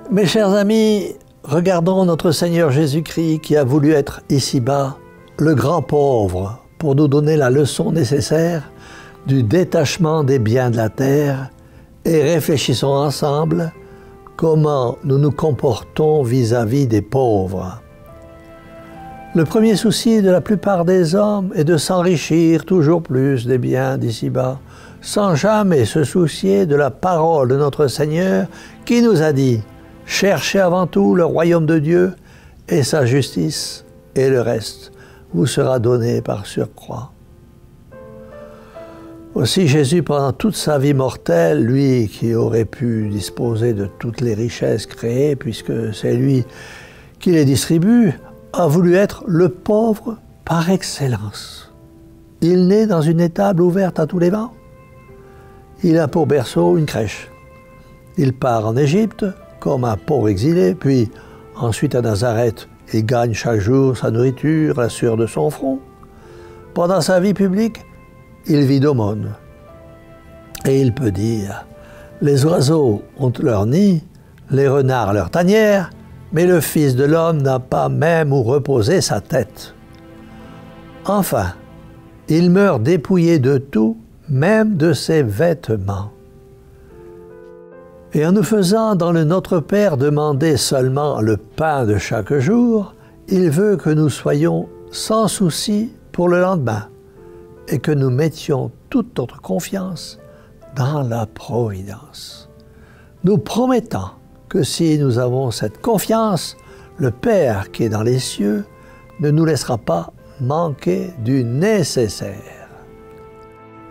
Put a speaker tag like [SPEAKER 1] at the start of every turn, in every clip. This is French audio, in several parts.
[SPEAKER 1] Mes chers amis, regardons notre Seigneur Jésus-Christ qui a voulu être ici-bas le grand pauvre pour nous donner la leçon nécessaire du détachement des biens de la terre et réfléchissons ensemble comment nous nous comportons vis-à-vis des pauvres. Le premier souci de la plupart des hommes est de s'enrichir toujours plus des biens d'ici-bas, sans jamais se soucier de la parole de notre Seigneur qui nous a dit « Cherchez avant tout le royaume de Dieu et sa justice, et le reste vous sera donné par surcroît. » Aussi Jésus, pendant toute sa vie mortelle, lui qui aurait pu disposer de toutes les richesses créées, puisque c'est lui qui les distribue, a voulu être le pauvre par excellence. Il naît dans une étable ouverte à tous les vents. Il a pour berceau une crèche. Il part en Égypte comme un pauvre exilé, puis ensuite à Nazareth. Il gagne chaque jour sa nourriture, la sueur de son front. Pendant sa vie publique, il vit d'aumône. Et il peut dire, les oiseaux ont leur nid, les renards leur tanière, mais le Fils de l'homme n'a pas même où reposer sa tête. Enfin, il meurt dépouillé de tout, même de ses vêtements. Et en nous faisant dans le Notre Père demander seulement le pain de chaque jour, il veut que nous soyons sans souci pour le lendemain et que nous mettions toute notre confiance dans la providence. Nous promettons que si nous avons cette confiance, le Père qui est dans les cieux ne nous laissera pas manquer du nécessaire.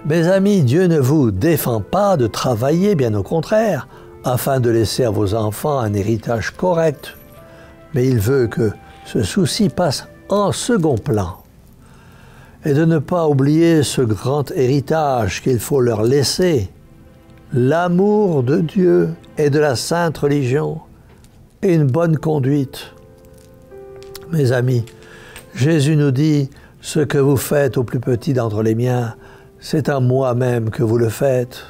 [SPEAKER 1] Mes amis, Dieu ne vous défend pas de travailler, bien au contraire, afin de laisser à vos enfants un héritage correct. Mais il veut que ce souci passe en second plan et de ne pas oublier ce grand héritage qu'il faut leur laisser, l'amour de Dieu et de la sainte religion et une bonne conduite. Mes amis, Jésus nous dit « Ce que vous faites au plus petit d'entre les miens, c'est à moi-même que vous le faites. »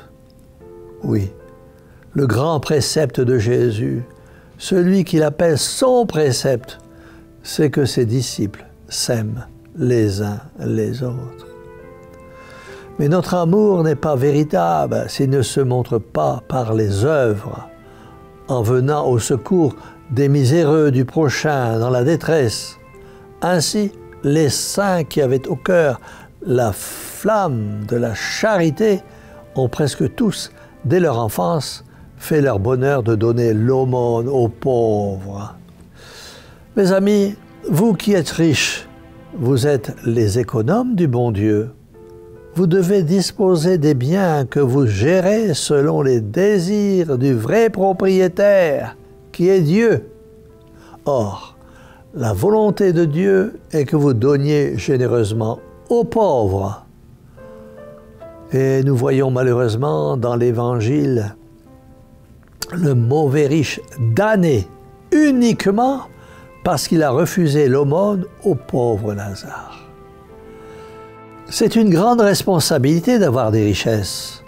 [SPEAKER 1] Oui, le grand précepte de Jésus, celui qu'il appelle son précepte, c'est que ses disciples s'aiment les uns les autres. Mais notre amour n'est pas véritable s'il ne se montre pas par les œuvres, en venant au secours des miséreux du prochain dans la détresse. Ainsi, les saints qui avaient au cœur la flamme de la charité ont presque tous, dès leur enfance, fait leur bonheur de donner l'aumône aux pauvres. Mes amis, vous qui êtes riches, vous êtes les économes du bon Dieu. Vous devez disposer des biens que vous gérez selon les désirs du vrai propriétaire, qui est Dieu. Or, la volonté de Dieu est que vous donniez généreusement aux pauvres. Et nous voyons malheureusement dans l'Évangile le mauvais riche damné uniquement parce qu'il a refusé l'aumône au pauvre Lazare. C'est une grande responsabilité d'avoir des richesses.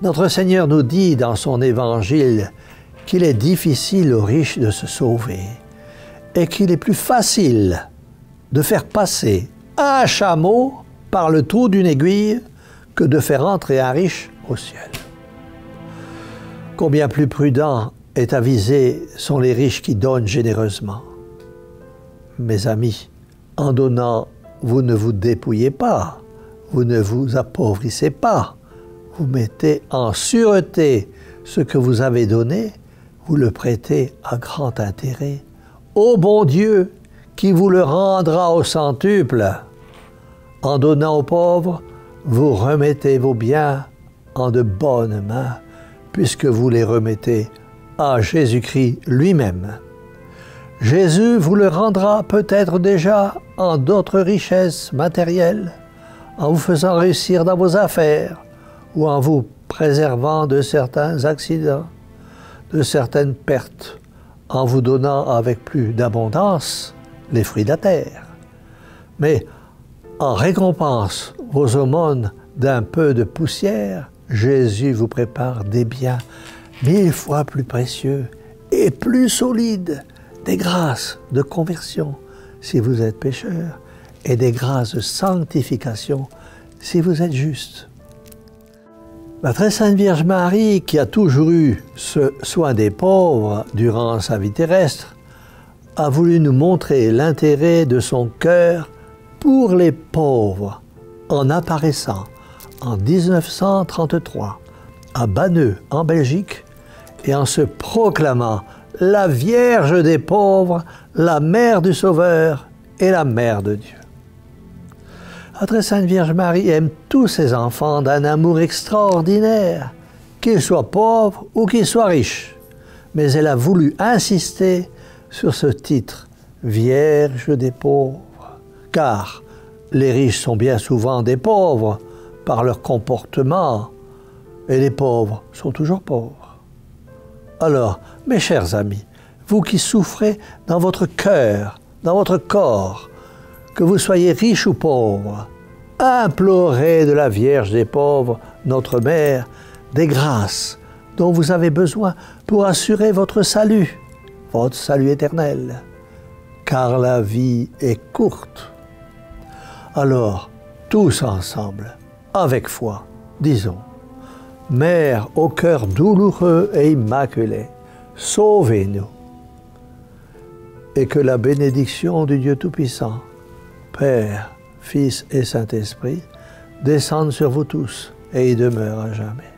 [SPEAKER 1] Notre Seigneur nous dit dans son Évangile qu'il est difficile aux riches de se sauver et qu'il est plus facile de faire passer un chameau par le trou d'une aiguille que de faire entrer un riche au ciel. Combien plus prudents et avisés sont les riches qui donnent généreusement. Mes amis, en donnant, vous ne vous dépouillez pas, vous ne vous appauvrissez pas, vous mettez en sûreté ce que vous avez donné, vous le prêtez à grand intérêt au bon Dieu qui vous le rendra au centuple. En donnant aux pauvres, vous remettez vos biens en de bonnes mains, puisque vous les remettez à Jésus-Christ lui-même. Jésus vous le rendra peut-être déjà en d'autres richesses matérielles, en vous faisant réussir dans vos affaires ou en vous préservant de certains accidents, de certaines pertes, en vous donnant avec plus d'abondance les fruits de la terre. Mais en récompense vos aumônes d'un peu de poussière, Jésus vous prépare des biens 1000 fois plus précieux et plus solide, des grâces de conversion si vous êtes pécheur, et des grâces de sanctification si vous êtes juste. La très sainte Vierge Marie, qui a toujours eu ce soin des pauvres durant sa vie terrestre, a voulu nous montrer l'intérêt de son cœur pour les pauvres en apparaissant en 1933 à Banneux, en Belgique, et en se proclamant la Vierge des pauvres, la Mère du Sauveur et la Mère de Dieu. La très sainte Vierge Marie aime tous ses enfants d'un amour extraordinaire, qu'ils soient pauvres ou qu'ils soient riches. Mais elle a voulu insister sur ce titre, Vierge des pauvres, car les riches sont bien souvent des pauvres par leur comportement, et les pauvres sont toujours pauvres. Alors, mes chers amis, vous qui souffrez dans votre cœur, dans votre corps, que vous soyez riches ou pauvres, implorez de la Vierge des pauvres, notre Mère, des grâces dont vous avez besoin pour assurer votre salut éternel, car la vie est courte. Alors, tous ensemble, avec foi, disons, Mère au cœur douloureux et immaculé, sauvez-nous. Et que la bénédiction du Dieu Tout-Puissant, Père, Fils et Saint-Esprit, descende sur vous tous et y demeure à jamais.